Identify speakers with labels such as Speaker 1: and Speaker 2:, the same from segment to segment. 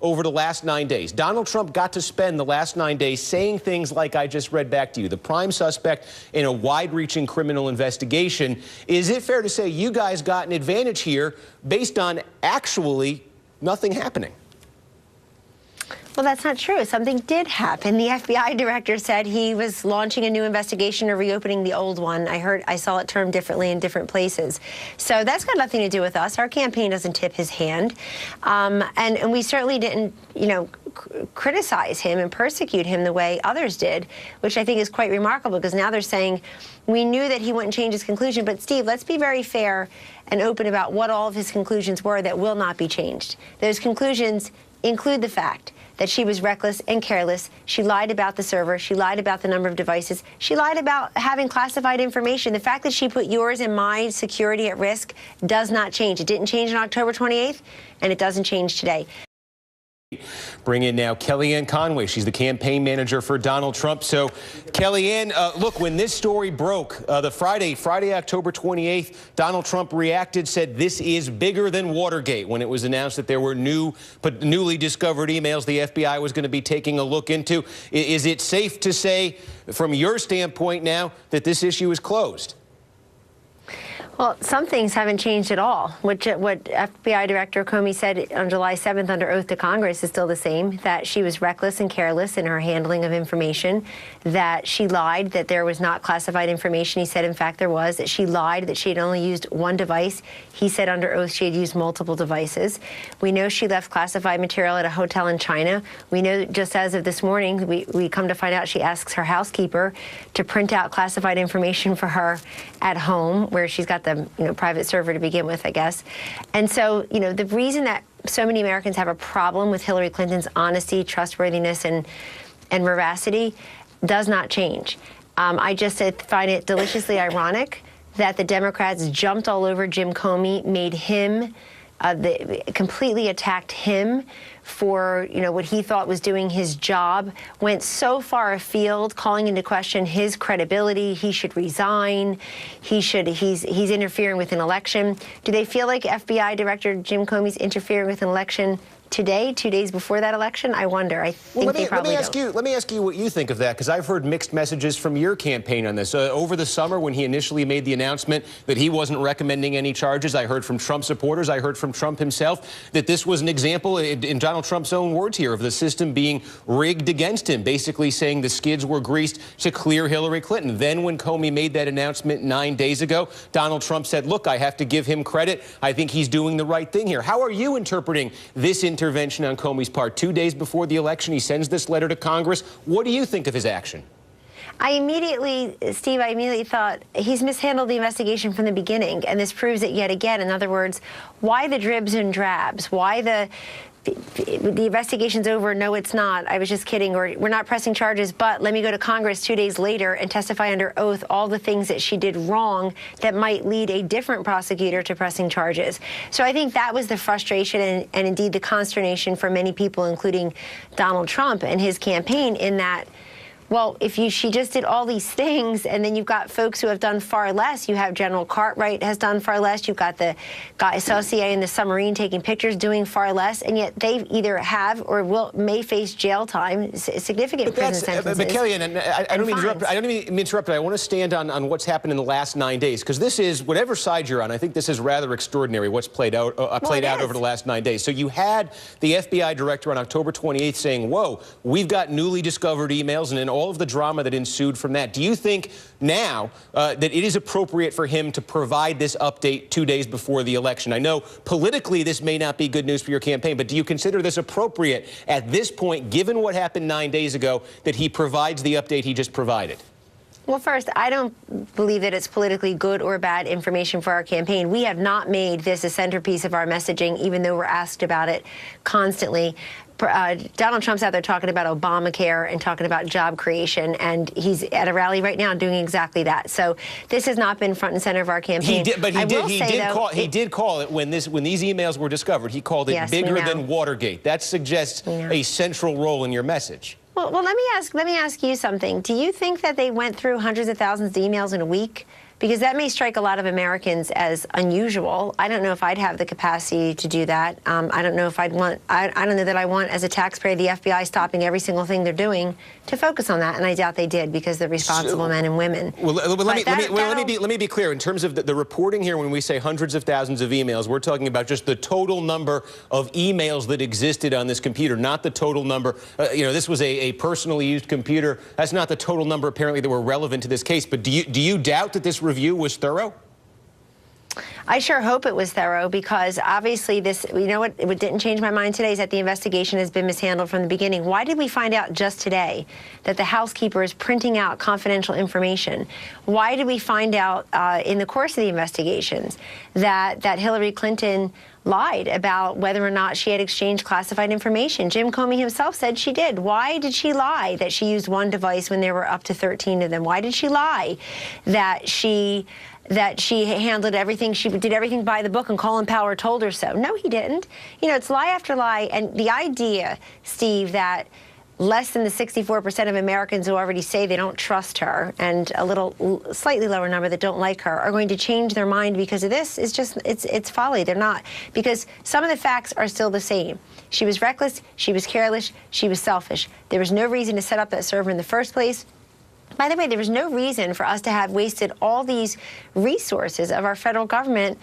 Speaker 1: over the last 9 days. Donald Trump got to spend the last 9 days saying things like I just read back to you, the prime suspect in a wide-reaching criminal investigation. Is it fair to say you guys got an advantage here based on actually nothing happening?
Speaker 2: Well, that's not true. Something did happen. The FBI director said he was launching a new investigation or reopening the old one. I saw it termed differently in different places. So that's got nothing to do with us. Our campaign doesn't tip his hand. And we certainly didn't, criticize him and persecute him the way others did, which I think is quite remarkable, because now they're saying we knew that he wouldn't change his conclusion. But, Steve, let's be very fair and open about what all of his conclusions were that will not be changed. Those conclusions include the fact that she was reckless and careless. She lied about the server. She lied about the number of devices. She lied about having classified information. The fact that she put yours and my security at risk does not change. It didn't change on October 28th, and it doesn't change today.
Speaker 1: Bring in now Kellyanne Conway. She's the campaign manager for Donald Trump. So, Kellyanne, look, when this story broke, the Friday, October 28th, Donald Trump reacted, said this is bigger than Watergate when it was announced that there were newly discovered emails the FBI was going to be taking a look into. Is it safe to say, from your standpoint now, that this issue is closed?
Speaker 2: Well, some things haven't changed at all. What FBI Director Comey said on July 7th under oath to Congress is still the same, that she was reckless and careless in her handling of information, that she lied, that there was not classified information. He said, in fact, there was, that she lied, that she had only used one device. He said under oath she had used multiple devices. We know she left classified material at a hotel in China. We know just as of this morning, we come to find out she asks her housekeeper to print out classified information for her at home, where she's got the private server to begin with, I guess. And so, the reason that so many Americans have a problem with Hillary Clinton's honesty, trustworthiness, and veracity does not change. I just find it deliciously ironic that the Democrats jumped all over Jim Comey, made him, completely attacked him for what he thought was doing his job, went so far afield, calling into question his credibility. He should resign. He's interfering with an election. Do they feel like FBI Director Jim Comey's interfering with an election today, 2 days before that election? I wonder. I think they probably don't.
Speaker 1: Let me ask you what you think of that, because I've heard mixed messages from your campaign on this. Over the summer, when he initially made the announcement that he wasn't recommending any charges, I heard from Trump supporters, I heard from Trump himself, that this was an example, in Donald Trump's own words here, of the system being rigged against him, basically saying the skids were greased to clear Hillary Clinton. Then when Comey made that announcement 9 days ago, Donald Trump said, look, I have to give him credit. I think he's doing the right thing here. How are you interpreting this intervention on Comey's part? 2 days before the election, he sends this letter to Congress. What do you think of his action?
Speaker 2: Steve, I immediately thought he's mishandled the investigation from the beginning, and this proves it yet again. In other words, why the dribs and drabs? Why the investigation's over? No, it's not. I was just kidding. Or we're not pressing charges, but let me go to Congress 2 days later and testify under oath all the things that she did wrong that might lead a different prosecutor to pressing charges. So I think that was the frustration and indeed the consternation for many people, including Donald Trump and his campaign, in that, well, she just did all these things, and then you've got folks who have done far less. You have General Cartwright has done far less. You've got the guy Saucier in the submarine taking pictures doing far less, and yet they either have or may face jail time, significant prison sentences.
Speaker 1: But Kellyanne, I don't mean to interrupt, but I want to stand on what's happened in the last 9 days, because this is, whatever side you're on, I think this is rather extraordinary what's played out over the last 9 days. So you had the FBI director on October 28th saying, whoa, we've got newly discovered emails, and then all of the drama that ensued from that. Do you think now that it is appropriate for him to provide this update 2 days before the election? I know politically this may not be good news for your campaign, but do you consider this appropriate at this point, given what happened 9 days ago, that he provides the update he just provided?
Speaker 2: Well, first, I don't believe that it's politically good or bad information for our campaign. We have not made this a centerpiece of our messaging, even though we're asked about it constantly. Donald Trump's out there talking about Obamacare and talking about job creation, and he's at a rally right now doing exactly that. So this has not been front and center of our campaign.
Speaker 1: He did call it when these emails were discovered. He called it bigger than Watergate. That suggests a central role in your message.
Speaker 2: Well, let me ask you something. Do you think that they went through hundreds of thousands of emails in a week? because that may strike a lot of Americans as unusual. I don't know if I'd have the capacity to do that. I don't know if I'd want, I don't know that I want, as a taxpayer, the FBI stopping every single thing they're doing to focus on that, and I doubt they did, because they're responsible men and women.
Speaker 1: Well, let me be clear. In terms of the reporting here, when we say hundreds of thousands of emails, we're talking about just the total number of emails that existed on this computer, not the total number. You know, this was a personally used computer. That's not the total number, apparently, that were relevant to this case. But do you doubt that this review was thorough?
Speaker 2: I sure hope it was thorough, because obviously this, you know what didn't change my mind today is that the investigation has been mishandled from the beginning. Why did we find out just today that the housekeeper is printing out confidential information? Why did we find out in the course of the investigations that Hillary Clinton lied about whether or not she had exchanged classified information? Jim Comey himself said she did. Why did she lie that she used one device when there were up to 13 of them? Why did she lie that she handled everything, she did everything by the book, and Colin Powell told her so? No, he didn't. You know, it's lie after lie. And the idea, Steve, that less than the 64% of Americans who already say they don't trust her, and a slightly lower number that don't like her, are going to change their mind because of this is just, it's folly. They're not, because some of the facts are still the same. She was reckless, she was careless, she was selfish. There was no reason to set up that server in the first place. By the way, there was no reason for us to have wasted all these resources of our federal government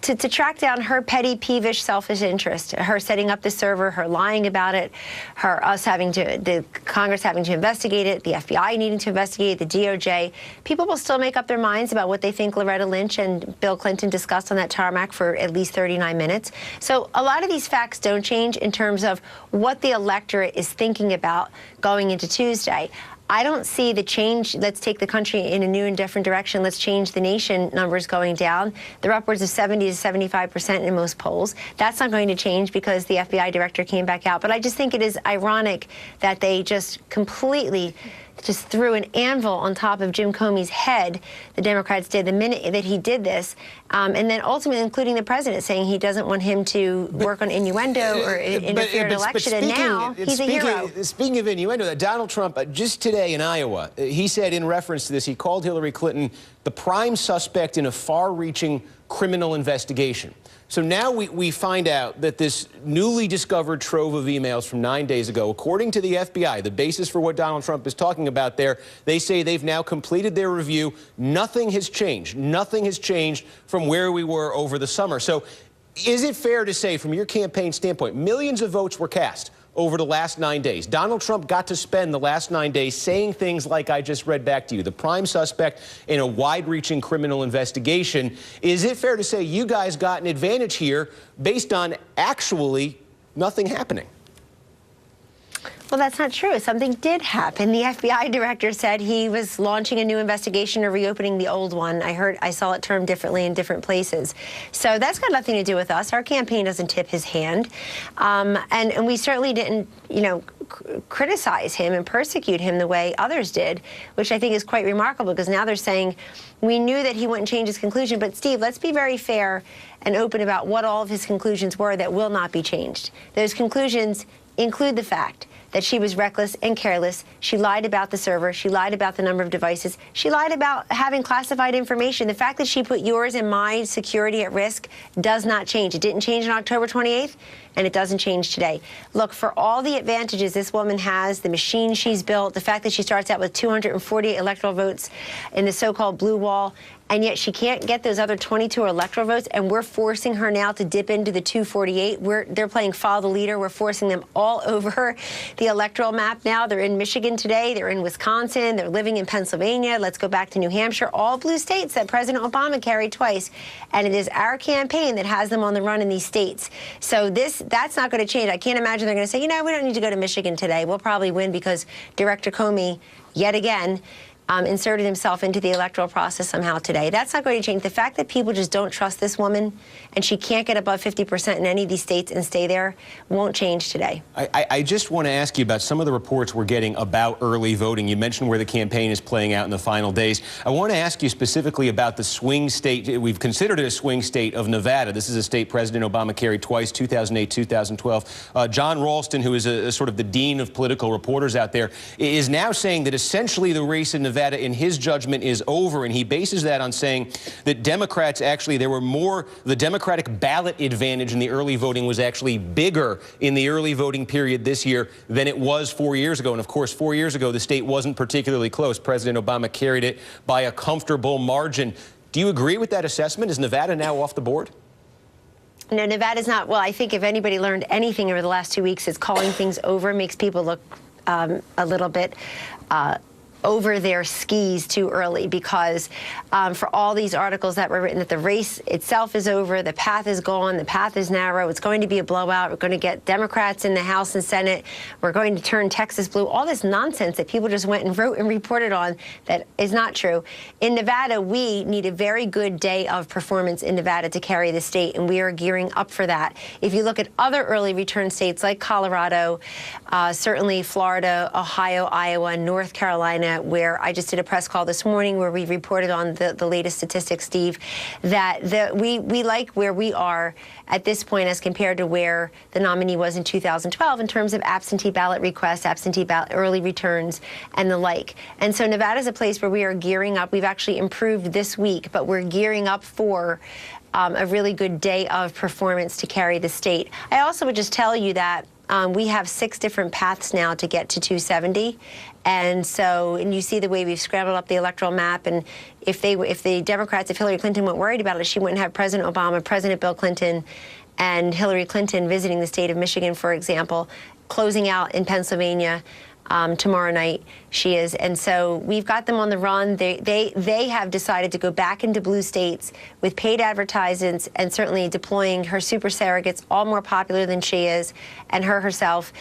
Speaker 2: to track down her petty, peevish, selfish interest, her setting up the server, her lying about it, the Congress having to investigate it, the FBI needing to investigate it, the DOJ. People will still make up their minds about what they think Loretta Lynch and Bill Clinton discussed on that tarmac for at least 39 minutes. So a lot of these facts don't change in terms of what the electorate is thinking about going into Tuesday. I don't see the change, let's take the country in a new and different direction, let's change the nation numbers going down. They're upwards of 70 to 75% in most polls. That's not going to change because the FBI director came back out. But I just think it is ironic that they just completely just threw an anvil on top of Jim Comey's head, the Democrats did, the minute that he did this, and then ultimately including the president, saying he doesn't want him to work on innuendo or interfere in an election, and now he's a hero.
Speaker 1: Speaking of innuendo, Donald Trump, just today in Iowa, he said in reference to this, he called Hillary Clinton the prime suspect in a far-reaching criminal investigation. So now we find out that this newly discovered trove of emails from 9 days ago, according to the FBI, the basis for what Donald Trump is talking about there, they say they've now completed their review. Nothing has changed. Nothing has changed from where we were over the summer. So is it fair to say, from your campaign standpoint, millions of votes were cast over the last 9 days? Donald Trump got to spend the last 9 days saying things like I just read back to you, the prime suspect in a wide-reaching criminal investigation. Is it fair to say you guys got an advantage here based on actually nothing happening?
Speaker 2: Well, that's not true. Something did happen. The FBI director said he was launching a new investigation or reopening the old one. I saw it termed differently in different places. So that's got nothing to do with us. Our campaign doesn't tip his hand. And we certainly didn't, you know, criticize him and persecute him the way others did, which I think is quite remarkable, because now they're saying we knew that he wouldn't change his conclusion. But, Steve, let's be very fair and open about what all of his conclusions were that will not be changed. Those conclusions include the fact that she was reckless and careless. She lied about the server. She lied about the number of devices. She lied about having classified information. The fact that she put yours and my security at risk does not change. It didn't change on October 28th, and it doesn't change today. Look, for all the advantages this woman has, the machine she's built, the fact that she starts out with 240 electoral votes in the so-called blue wall, and yet she can't get those other 22 electoral votes, and we're forcing her now to dip into the 248. They're playing follow the leader. We're forcing them all over the electoral map now. They're in Michigan today. They're in Wisconsin. They're living in Pennsylvania. Let's go back to New Hampshire. All blue states that President Obama carried twice. And it is our campaign that has them on the run in these states. So that's not going to change. I can't imagine they're going to say, you know, we don't need to go to Michigan today. We'll probably win because Director Comey, yet again, inserted himself into the electoral process somehow today. That's not going to change. The fact that people just don't trust this woman and she can't get above 50% in any of these states and stay there won't change today.
Speaker 1: I just want to ask you about some of the reports we're getting about early voting. You mentioned where the campaign is playing out in the final days. I want to ask you specifically about the swing state. We've considered it a swing state of Nevada. This is a state President Obama carried twice, 2008, 2012. John Ralston, who is a sort of the dean of political reporters out there, is now saying that essentially the race in Nevada Nevada, in his judgment, is over, and he bases that on saying that Democrats actually, the Democratic ballot advantage in the early voting was actually bigger in the early voting period this year than it was 4 years ago. And of course, 4 years ago, the state wasn't particularly close. President Obama carried it by a comfortable margin. Do you agree with that assessment? Is Nevada now off the board?
Speaker 2: No, Nevada's not. Well, I think if anybody learned anything over the last 2 weeks, it's calling things over makes people look a little bit over their skis too early, because for all these articles that were written that the race itself is over, the path is gone, the path is narrow, it's going to be a blowout, we're going to get Democrats in the House and Senate, we're going to turn Texas blue, all this nonsense that people just went and wrote and reported on that is not true. In Nevada, we need a very good day of performance in Nevada to carry the state, and we are gearing up for that. If you look at other early return states like Colorado, certainly Florida, Ohio, Iowa, North Carolina, where I just did a press call this morning where we reported on the latest statistics, Steve, that we like where we are at this point as compared to where the nominee was in 2012 in terms of absentee ballot requests, absentee ballot early returns, and the like. And so Nevada is a place where we are gearing up. We've actually improved this week, but we're gearing up for a really good day of performance to carry the state. I also would just tell you that we have 6 different paths now to get to 270. And so, and you see the way we've scrambled up the electoral map. And if Democrats, if Hillary Clinton weren't worried about it, she wouldn't have President Obama, President Bill Clinton, and Hillary Clinton visiting the state of Michigan, for example, closing out in Pennsylvania. Tomorrow night she is, and so we've got them on the run. They have decided to go back into blue states with paid advertisements and certainly deploying her super surrogates, all more popular than she is, and her herself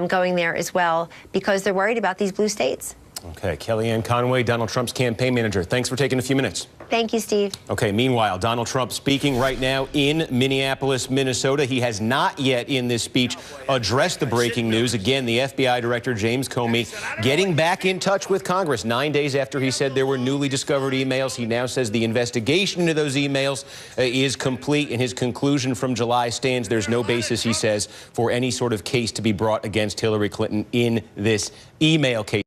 Speaker 2: going there as well because they're worried about these blue states.
Speaker 1: Okay, Kellyanne Conway, Donald Trump's campaign manager. Thanks for taking a few minutes.
Speaker 2: Thank you, Steve.
Speaker 1: Okay, meanwhile, Donald Trump speaking right now in Minneapolis, Minnesota. He has not yet in this speech addressed the breaking news. Again, the FBI Director James Comey getting back in touch with Congress 9 days after he said there were newly discovered emails. He now says the investigation into those emails is complete, and his conclusion from July stands. There's no basis, he says, for any sort of case to be brought against Hillary Clinton in this email case.